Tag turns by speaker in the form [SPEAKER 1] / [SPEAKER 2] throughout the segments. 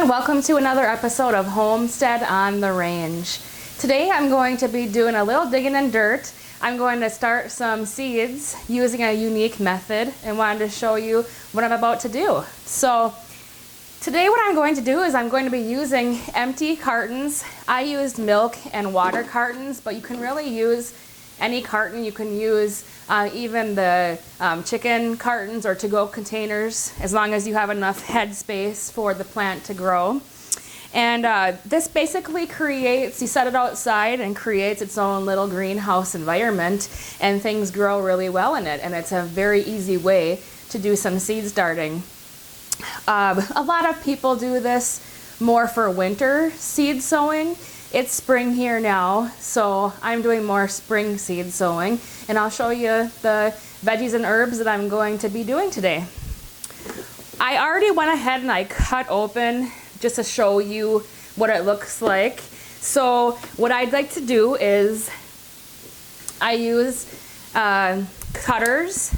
[SPEAKER 1] Welcome to another episode of Homestead on the Range. Today I'm going to be doing a little digging in dirt. I'm going to start some seeds using a unique method and wanted to show you what I'm about to do. So today what I'm going to do is I'm going to be using empty cartons. I used milk and water cartons, but you can really use any carton. You can use even the chicken cartons or to-go containers, as long as you have enough head space for the plant to grow. And this basically creates, you set it outside and creates its own little greenhouse environment, and things grow really well in it. And it's a very easy way to do some seed starting. A lot of people do this more for winter seed sowing. It's spring here now, so I'm doing more spring seed sowing, and I'll show you the veggies and herbs that I'm going to be doing today. I already went ahead and I cut open just to show you what it looks like. So what I'd like to do is I use cutters,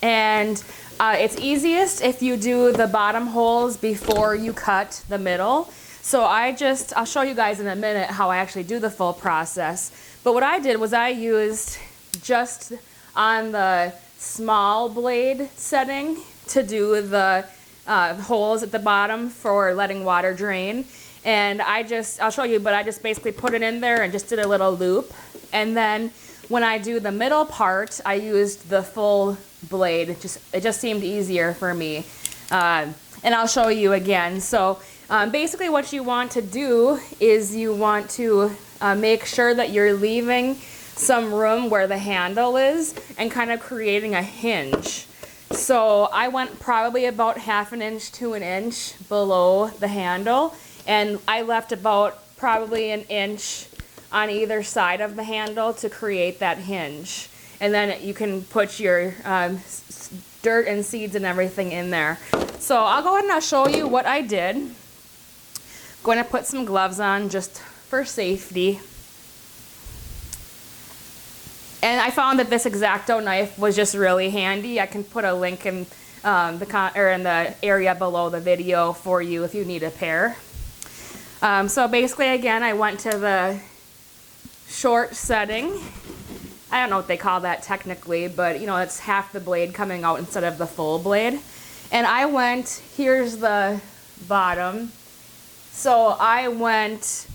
[SPEAKER 1] and it's easiest if you do the bottom holes before you cut the middle. So I'll show you guys in a minute how I actually do the full process. But what I did was I used just on the small blade setting to do the holes at the bottom for letting water drain. And I'll show you, but I just basically put it in there and just did a little loop. And then when I do the middle part, I used the full blade. It just seemed easier for me. And I'll show you again. So basically what you want to do is you want to make sure that you're leaving some room where the handle is and kind of creating a hinge. So I went probably about 1/2 inch to 1 inch below the handle, and I left about probably 1 inch on either side of the handle to create that hinge. And then you can put your dirt and seeds and everything in there. So I'll go ahead and I'll show you what I did. Going to put some gloves on just for safety. And I found that this X-Acto knife was just really handy. I can put a link in in the area below the video for you if you need a pair. So basically, again, I went to the short setting. I don't know what they call that technically, but you know, it's half the blade coming out instead of the full blade. And I went, here's the bottom. So I went,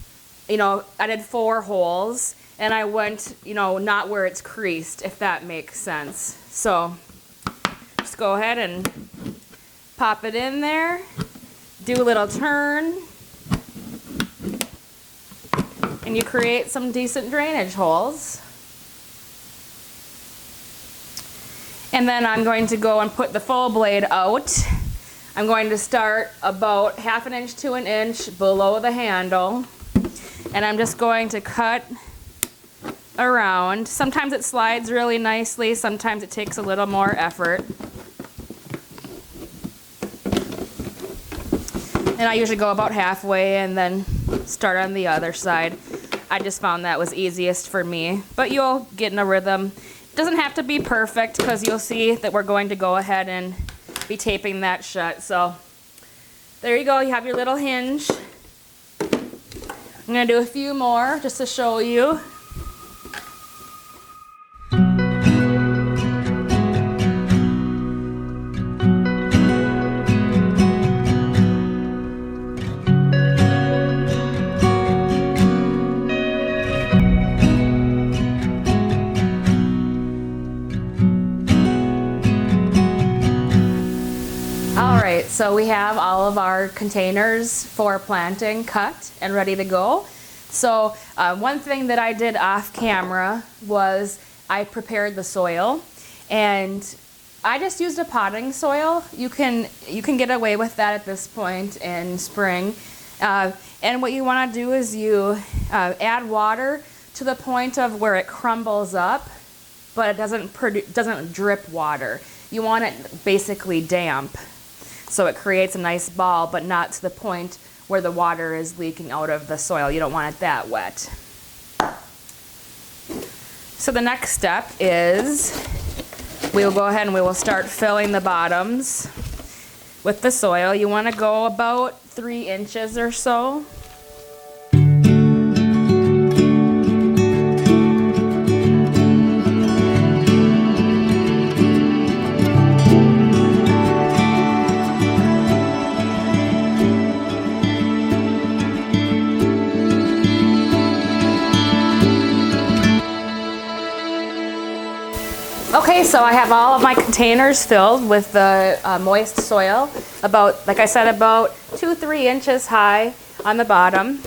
[SPEAKER 1] I did 4 holes, and I went, not where it's creased, if that makes sense. So just go ahead and pop it in there, do a little turn, and you create some decent drainage holes. And then I'm going to go and put the full blade out. I'm going to start about 1/2 inch to 1 inch below the handle, and I'm just going to cut around. Sometimes it slides really nicely, sometimes it takes a little more effort. And I usually go about halfway and then start on the other side. I just found that was easiest for me, but you'll get in a rhythm. It doesn't have to be perfect, because you'll see that we're going to go ahead and be taping that shut. So there you go, you have your little hinge. I'm going to do a few more just to show you. So we have all of our containers for planting cut and ready to go. So one thing that I did off camera was I prepared the soil, and I just used a potting soil. You can get away with that at this point in spring. And what you want to do is you add water to the point of where it crumbles up, but it doesn't drip water. You want it basically damp. So it creates a nice ball, but not to the point where the water is leaking out of the soil. You don't want it that wet. So the next step is we will go ahead and we will start filling the bottoms with the soil. You want to go about 3 inches or so. Okay, so I have all of my containers filled with the moist soil, about, like I said, about 2-3 inches high on the bottom.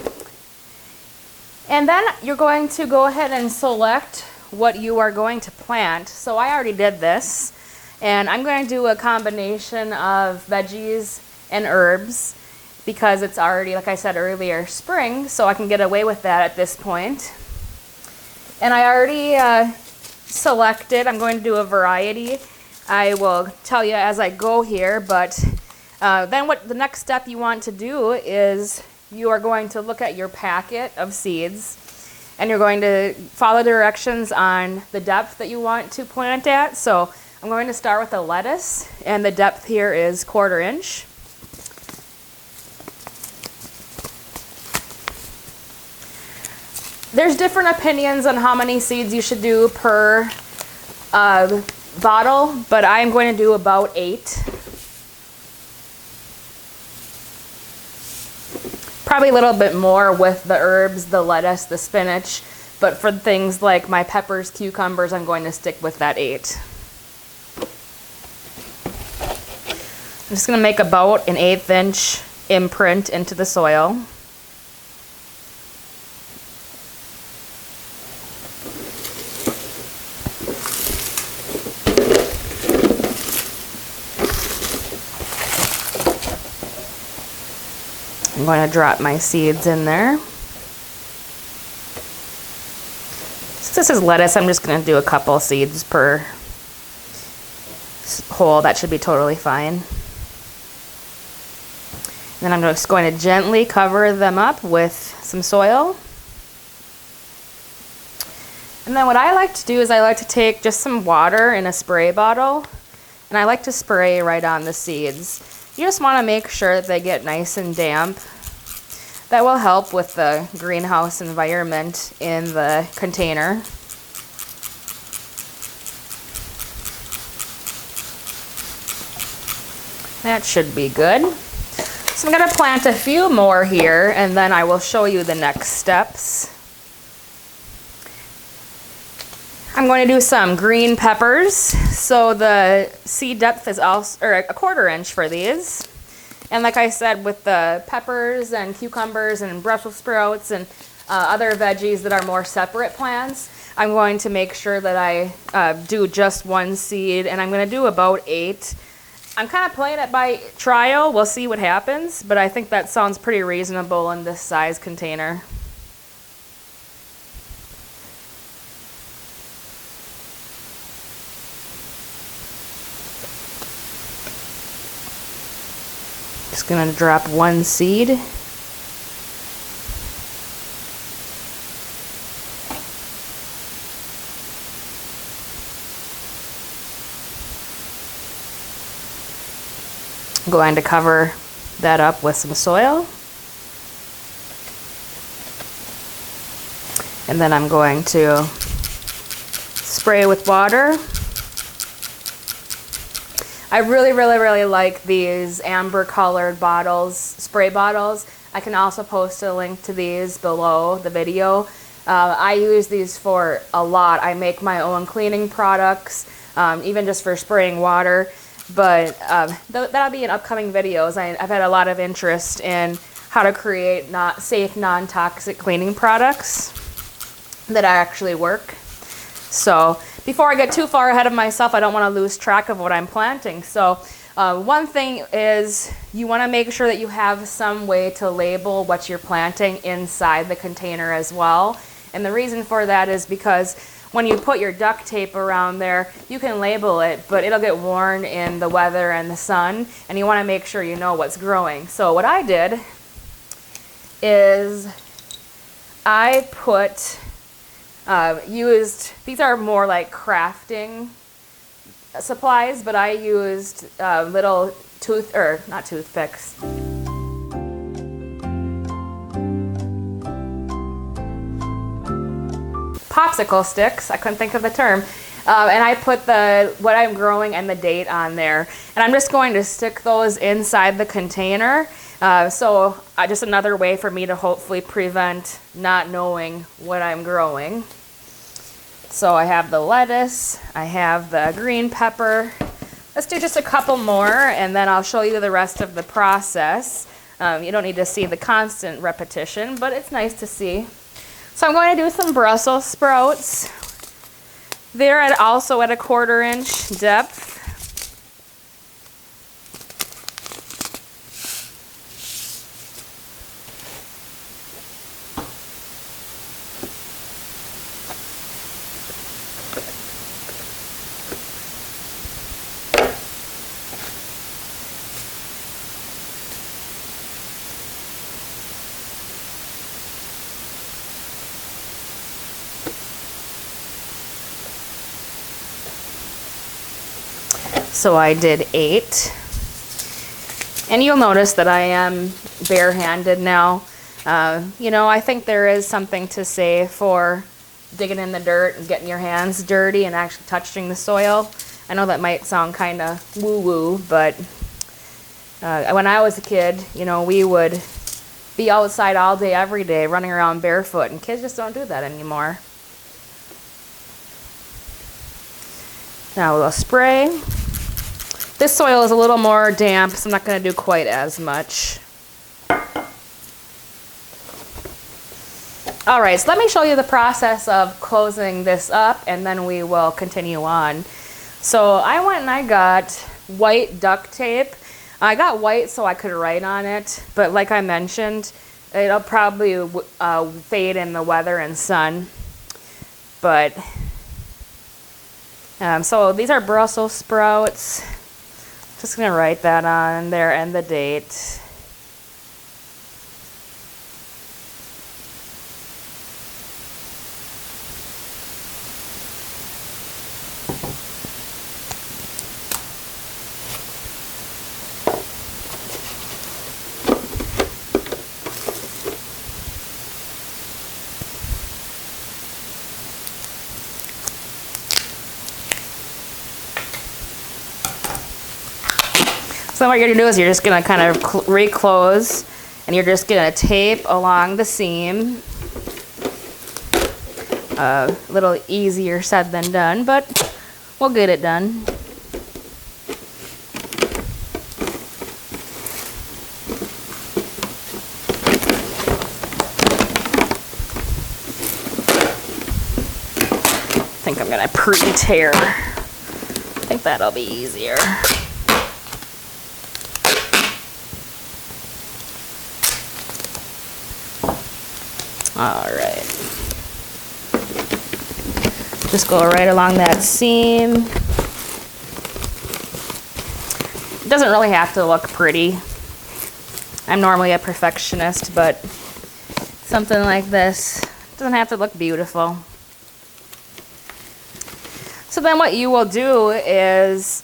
[SPEAKER 1] And then you're going to go ahead and select what you are going to plant. So I already did this, and I'm going to do a combination of veggies and herbs because it's already, like I said earlier, spring, so I can get away with that at this point. And I already selected, I'm going to do a variety. I will tell you as I go here, but then what the next step you want to do is you are going to look at your packet of seeds and you're going to follow directions on the depth that you want to plant at. So I'm going to start with the lettuce, and the depth here is 1/4 inch. There's different opinions on how many seeds you should do per bottle, but I'm going to do about 8. Probably a little bit more with the herbs, the lettuce, the spinach, but for things like my peppers, cucumbers, I'm going to stick with that 8. I'm just going to make about an 1/8 inch imprint into the soil. I'm going to drop my seeds in there. Since this is lettuce, I'm just going to do a couple seeds per hole. That should be totally fine. Then I'm just going to gently cover them up with some soil. And then what I like to do is I like to take just some water in a spray bottle, and I like to spray right on the seeds. You just want to make sure that they get nice and damp. That will help with the greenhouse environment in the container. That should be good. So I'm going to plant a few more here, and then I will show you the next steps. I'm going to do some green peppers. So the seed depth is also, or 1/4 inch for these. And like I said, with the peppers and cucumbers and Brussels sprouts and other veggies that are more separate plants, I'm going to make sure that I do just 1 seed, and I'm going to do about 8. I'm kind of playing it by trial. We'll see what happens, but I think that sounds pretty reasonable in this size container. Just going to drop 1 seed. I'm going to cover that up with some soil. And then I'm going to spray with water. I really like these amber colored bottles, spray bottles. I can also post a link to these below the video. I use these for a lot. I make my own cleaning products, even just for spraying water. But that'll be in upcoming videos. I've had a lot of interest in how to create safe, non-toxic cleaning products that actually work. So before I get too far ahead of myself, I don't want to lose track of what I'm planting. So one thing is you want to make sure that you have some way to label what you're planting inside the container as well. And the reason for that is because when you put your duct tape around there, you can label it, but it'll get worn in the weather and the sun, and you want to make sure you know what's growing. So what I did is I put, these are more like crafting supplies, but I used little not toothpicks. Popsicle sticks, I couldn't think of the term. And I put what I'm growing and the date on there. And I'm just going to stick those inside the container. Just another way for me to hopefully prevent not knowing what I'm growing. So I have the lettuce, I have the green pepper. Let's do just a couple more and then I'll show you the rest of the process. You don't need to see the constant repetition, but it's nice to see. So I'm going to do some Brussels sprouts. They're also at a 1/4 inch depth. So I did 8. And you'll notice that I am barehanded now. You know, I think there is something to say for digging in the dirt and getting your hands dirty and actually touching the soil. I know that might sound kind of woo-woo, but when I was a kid, you know, we would be outside all day, every day, running around barefoot, and kids just don't do that anymore. Now we'll spray. This soil is a little more damp, so I'm not going to do quite as much. All right, so let me show you the process of closing this up, and then we will continue on. So I went and I got white duct tape. I got white so I could write on it, but like I mentioned, it'll probably fade in the weather and sun. But so these are Brussels sprouts. Just going to write that on there and the date. So what you're going to do is you're just going to kind of reclose, and you're just going to tape along the seam. A little easier said than done, but we'll get it done. I think I'm going to pre-tear. I think that'll be easier. All right. Just go right along that seam. It doesn't really have to look pretty. I'm normally a perfectionist, but something like this doesn't have to look beautiful. So then what you will do is,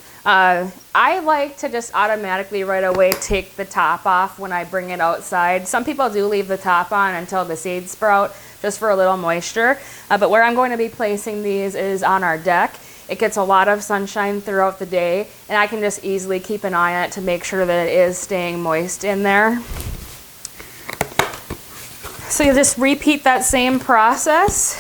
[SPEAKER 1] I like to just automatically right away take the top off when I bring it outside. Some people do leave the top on until the seeds sprout, just for a little moisture. But where I'm going to be placing these is on our deck. It gets a lot of sunshine throughout the day, and I can just easily keep an eye on it to make sure that it is staying moist in there. So you just repeat that same process.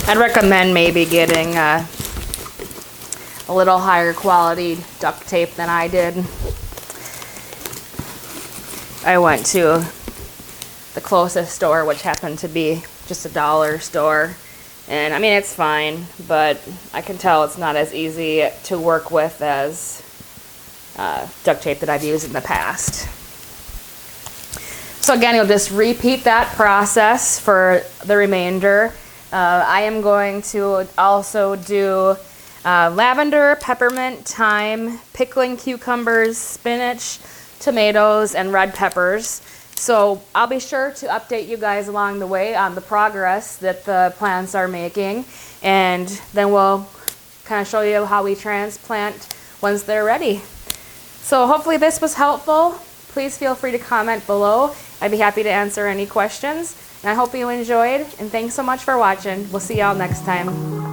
[SPEAKER 1] I'd recommend maybe getting a little higher quality duct tape than I did. I went to the closest store, which happened to be just a dollar store. And I mean, it's fine, but I can tell it's not as easy to work with as duct tape that I've used in the past. So again, you'll just repeat that process for the remainder. I am going to also do lavender, peppermint, thyme, pickling cucumbers, spinach, tomatoes, and red peppers. So I'll be sure to update you guys along the way on the progress that the plants are making, and then we'll kind of show you how we transplant once they're ready. So hopefully this was helpful. Please feel free to comment below. I'd be happy to answer any questions. And I hope you enjoyed, and thanks so much for watching. We'll see y'all next time.